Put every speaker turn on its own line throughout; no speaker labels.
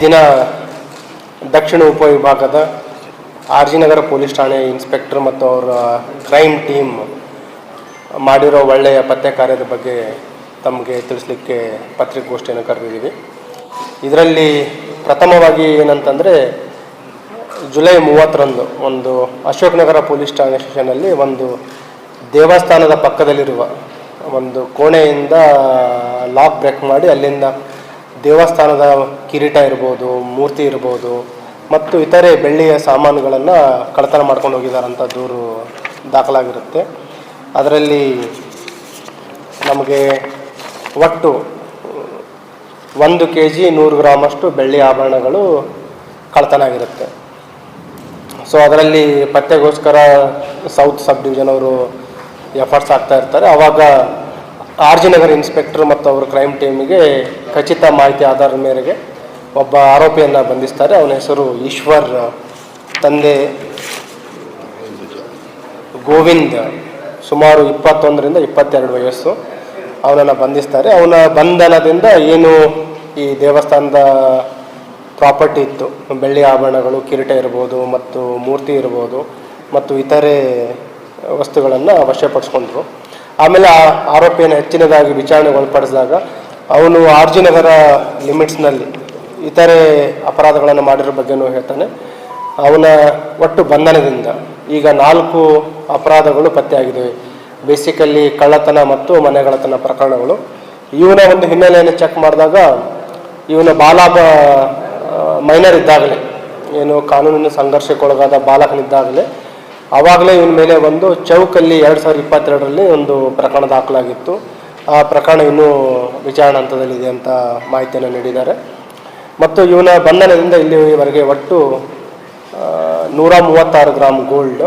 ದಿನ ದಕ್ಷಿಣ ಉಪವಿಭಾಗದ R G ನಗರ police ಠಾಣೆ ಇನ್ಸ್ಪೆಕ್ಟರ್ ಮತ್ತು ಅವರ ಕ್ರೈಮ್ ಟೀಮ್ ಮಾಡಿರೋ ಒಳ್ಳೆಯ ಪತ್ತೆ ಕಾರ್ಯದ ಬಗ್ಗೆ ತಮಗೆ ತಿಳಿಸ್ಲಿಕ್ಕೆ ಪತ್ರಿಕಾಗೋಷ್ಠಿಯನ್ನು ಕರೆದಿದ್ದೀವಿ. ಇದರಲ್ಲಿ ಪ್ರಥಮವಾಗಿ ಏನಂತಂದರೆ, ಜುಲೈ 30ರಂದು ಒಂದು ಅಶೋಕನಗರ ಪೊಲೀಸ್ ಠಾಣೆ ಸ್ಟೇಷನಲ್ಲಿ ಒಂದು ದೇವಸ್ಥಾನದ ಪಕ್ಕದಲ್ಲಿರುವ ಒಂದು ಕೋಣೆಯಿಂದ ಲಾಕ್ ಬ್ರೇಕ್ ಮಾಡಿ ಅಲ್ಲಿಂದ ದೇವಸ್ಥಾನದ ಕಿರೀಟ ಇರ್ಬೋದು, ಮೂರ್ತಿ ಇರ್ಬೋದು ಮತ್ತು ಇತರೆ ಬೆಳ್ಳಿಯ ಸಾಮಾನುಗಳನ್ನು ಕಳ್ಳತನ ಮಾಡ್ಕೊಂಡು ಹೋಗಿದ್ದಾರಂಥ ದೂರು ದಾಖಲಾಗಿರುತ್ತೆ. ಅದರಲ್ಲಿ ನಮಗೆ ಒಟ್ಟು 1 kg 100 ಗ್ರಾಮಷ್ಟು ಬೆಳ್ಳಿ ಆಭರಣಗಳು ಕಳ್ಳತನ ಆಗಿರುತ್ತೆ. ಸೊ ಅದರಲ್ಲಿ ಪತ್ತೆಗೋಸ್ಕರ ಸೌತ್ ಸಬ್ ಡಿವಿಷನ್ ಅವರು ಎಫರ್ಟ್ಸ್ ಆಗ್ತಾ ಇರ್ತಾರೆ. ಆವಾಗ ಆರ್ ಜಿ ನಗರ ಇನ್ಸ್ಪೆಕ್ಟರ್ ಮತ್ತು ಅವರ ಕ್ರೈಮ್ ಟೀಮಿಗೆ ಖಚಿತ ಮಾಹಿತಿ ಆಧಾರದ ಮೇರೆಗೆ ಒಬ್ಬ ಆರೋಪಿಯನ್ನು ಬಂಧಿಸ್ತಾರೆ. ಅವನ ಹೆಸರು ಈಶ್ವರ್, ತಂದೆ ಗೋವಿಂದ್, ಸುಮಾರು 21ರಿಂದ 22 ವಯಸ್ಸು. ಅವನನ್ನು ಬಂಧಿಸ್ತಾರೆ. ಅವನ ಬಂಧನದಿಂದ ಏನು ಈ ದೇವಸ್ಥಾನದ ಪ್ರಾಪರ್ಟಿ ಇತ್ತು, ಬೆಳ್ಳಿ ಆಭರಣಗಳು, ಕಿರೀಟ ಇರ್ಬೋದು ಮತ್ತು ಮೂರ್ತಿ ಇರ್ಬೋದು ಮತ್ತು ಇತರೆ ವಸ್ತುಗಳನ್ನು ವಶಪಡಿಸ್ಕೊಂಡ್ರು. ಆಮೇಲೆ ಆ ಆರೋಪಿಯನ್ನು ಹೆಚ್ಚಿನದಾಗಿ ವಿಚಾರಣೆಗೆ ಒಳಪಡಿಸಿದಾಗ ಅವನು ಆರ್ ಜಿ ನಗರ ಲಿಮಿಟ್ಸ್ನಲ್ಲಿ ಇತರೆ ಅಪರಾಧಗಳನ್ನು ಮಾಡಿರೋ ಬಗ್ಗೆನೂ ಹೇಳ್ತಾನೆ. ಅವನ ಒಟ್ಟು ಬಂಧನದಿಂದ ಈಗ 4 ಅಪರಾಧಗಳು ಪತ್ತೆಯಾಗಿದ್ದಾವೆ. ಬೇಸಿಕಲಿ ಕಳ್ಳತನ ಮತ್ತು ಮನೆಗಳ್ಳತನ ಪ್ರಕರಣಗಳು. ಇವನ ಒಂದು ಹಿನ್ನೆಲೆಯನ್ನು ಚೆಕ್ ಮಾಡಿದಾಗ ಇವನ ಮೈನರ್ ಇದ್ದಾಗಲೇ, ಏನು ಕಾನೂನಿನ ಸಂಘರ್ಷಕ್ಕೊಳಗಾದ ಬಾಲಕನಿದ್ದಾಗಲೇ ಆವಾಗಲೇ ಇವನ ಮೇಲೆ ಒಂದು ಚೌಕಲ್ಲಿ 2022ರಲ್ಲಿ ಒಂದು ಪ್ರಕರಣ ದಾಖಲಾಗಿತ್ತು. ಆ ಪ್ರಕರಣ ಇನ್ನೂ ವಿಚಾರಣಾ ಹಂತದಲ್ಲಿದೆ ಅಂತ ಮಾಹಿತಿಯನ್ನು ನೀಡಿದ್ದಾರೆ. ಮತ್ತು ಇವನ ಬಂಧನದಿಂದ ಇಲ್ಲಿವರೆಗೆ ಒಟ್ಟು 136 ಗ್ರಾಮ್ ಗೋಲ್ಡ್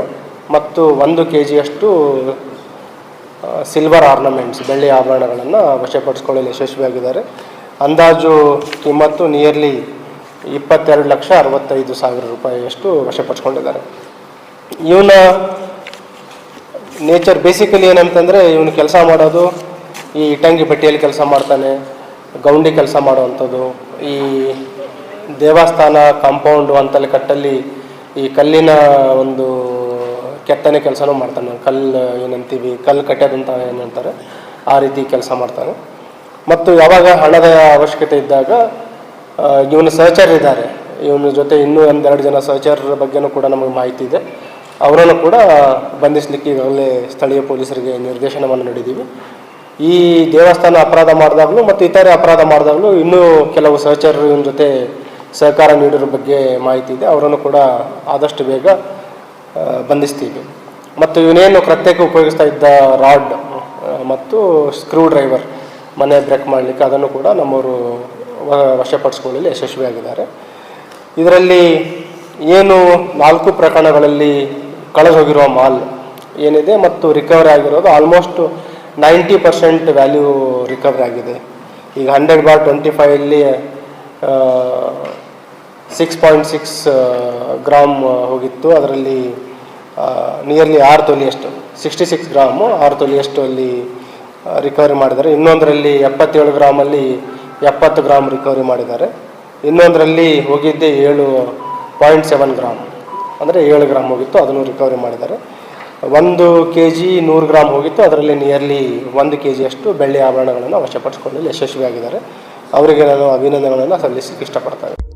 ಮತ್ತು 1 kgಯಷ್ಟು ಸಿಲ್ವರ್ ಆರ್ನಮೆಂಟ್ಸ್, ಬೆಳ್ಳಿ ಆಭರಣಗಳನ್ನು ವಶಪಡಿಸಿಕೊಳ್ಳಲು ಯಶಸ್ವಿಯಾಗಿದ್ದಾರೆ. ಅಂದಾಜು ಕಿಮ್ಮತ್ತು ನಿಯರ್ಲಿ 22,65,000 ರೂಪಾಯಿಯಷ್ಟು ವಶಪಡಿಸ್ಕೊಂಡಿದ್ದಾರೆ. ಇವನ ನೇಚರ್ ಬೇಸಿಕಲಿ ಏನಂತಂದರೆ, ಇವನು ಕೆಲಸ ಮಾಡೋದು ಈ ಇಟಂಗಿ ಪಟ್ಟಿಯಲ್ಲಿ ಕೆಲಸ ಮಾಡ್ತಾನೆ, ಗೌಂಡಿ ಕೆಲಸ ಮಾಡುವಂಥದ್ದು, ಈ ದೇವಸ್ಥಾನ ಕಾಂಪೌಂಡು ಅಂತಲ್ಲಿ ಕಟ್ಟಲ್ಲಿ ಈ ಕಲ್ಲಿನ ಒಂದು ಕೆತ್ತನೆ ಕೆಲಸನೂ ಮಾಡ್ತಾನೆ. ಏನಂತೀವಿ, ಕಲ್ಲು ಕಟ್ಟೋದಂತ ಏನಂತಾರೆ, ಆ ರೀತಿ ಕೆಲಸ ಮಾಡ್ತಾನೆ. ಮತ್ತು ಯಾವಾಗ ಹಣದ ಅವಶ್ಯಕತೆ ಇದ್ದಾಗ ಇವನ ಸಹಚರ ಇದ್ದಾರೆ, ಇವನ ಜೊತೆ ಇನ್ನೂ 1-2 ಜನ ಸಹಚರರ ಬಗ್ಗೆನೂ ಕೂಡ ನಮಗೆ ಮಾಹಿತಿ ಇದೆ. ಅವರನ್ನು ಕೂಡ ಬಂಧಿಸಲಿಕ್ಕೆ ಈಗಾಗಲೇ ಸ್ಥಳೀಯ ಪೊಲೀಸರಿಗೆ ನಿರ್ದೇಶನವನ್ನು ನೀಡಿದ್ದೀವಿ. ಈ ದೇವಸ್ಥಾನ ಅಪರಾಧ ಮಾಡಿದಾಗಲೂ ಮತ್ತು ಇತರೆ ಅಪರಾಧ ಮಾಡಿದಾಗಲೂ ಇನ್ನೂ ಕೆಲವು ಸಹಚರರು ಇವನ ಜೊತೆ ಸಹಕಾರ ನೀಡಿರೋ ಬಗ್ಗೆ ಮಾಹಿತಿ ಇದೆ. ಅವರನ್ನು ಕೂಡ ಆದಷ್ಟು ಬೇಗ ಬಂಧಿಸ್ತೀವಿ. ಮತ್ತು ಇವನೇನು ಕೃತ್ಯಕ್ಕೆ ಉಪಯೋಗಿಸ್ತಾ ಇದ್ದ ರಾಡ್ ಮತ್ತು ಸ್ಕ್ರೂ ಡ್ರೈವರ್, ಮನೆ ಬ್ರೇಕ್ ಮಾಡಲಿಕ್ಕೆ, ಅದನ್ನು ಕೂಡ ನಮ್ಮವರು ವಶಪಡಿಸಿಕೊಳ್ಳಲು ಯಶಸ್ವಿಯಾಗಿದ್ದಾರೆ. ಇದರಲ್ಲಿ ಏನು 4 ಪ್ರಕರಣಗಳಲ್ಲಿ ಕಳೆದು ಹೋಗಿರುವ ಮಾಲ್ ಏನಿದೆ ಮತ್ತು ರಿಕವರಿ ಆಗಿರೋದು ಆಲ್ಮೋಸ್ಟ್ 90% ವ್ಯಾಲ್ಯೂ ರಿಕವರಿ ಆಗಿದೆ. ಈಗ 100/25 6.6 ಗ್ರಾಮ್ ಹೋಗಿತ್ತು. ಅದರಲ್ಲಿ ನಿಯರ್ಲಿ 6 ತೊಲೆಯಷ್ಟು, 66 ಗ್ರಾಮು 6 ತೊಲೆಯಷ್ಟು ಅಲ್ಲಿ ರಿಕವರಿ ಮಾಡಿದ್ದಾರೆ. ಇನ್ನೊಂದರಲ್ಲಿ 77 ಗ್ರಾಮಲ್ಲಿ 70 ಗ್ರಾಮ್ ರಿಕವರಿ ಮಾಡಿದ್ದಾರೆ. ಇನ್ನೊಂದರಲ್ಲಿ ಹೋಗಿದ್ದೆ 7.7 ಗ್ರಾಮ್, ಅಂದರೆ 7 ಗ್ರಾಮ್ ಹೋಗಿತ್ತು, ಅದನ್ನು ರಿಕವರಿ ಮಾಡಿದ್ದಾರೆ. 1 kg 100 ಗ್ರಾಮ್ ಹೋಗಿತ್ತು, ಅದರಲ್ಲಿ ನಿಯರ್ಲಿ 1 kgಯಷ್ಟು ಬೆಳ್ಳಿ ಆಭರಣಗಳನ್ನು ವಶಪಡಿಸಿಕೊಳ್ಳಲು ಯಶಸ್ವಿಯಾಗಿದ್ದಾರೆ. ಅವರಿಗೆ ನಾನು ಅಭಿನಂದನೆಗಳನ್ನು ಸಲ್ಲಿಸಲಿಕ್ಕೆ ಇಷ್ಟಪಡ್ತೇನೆ.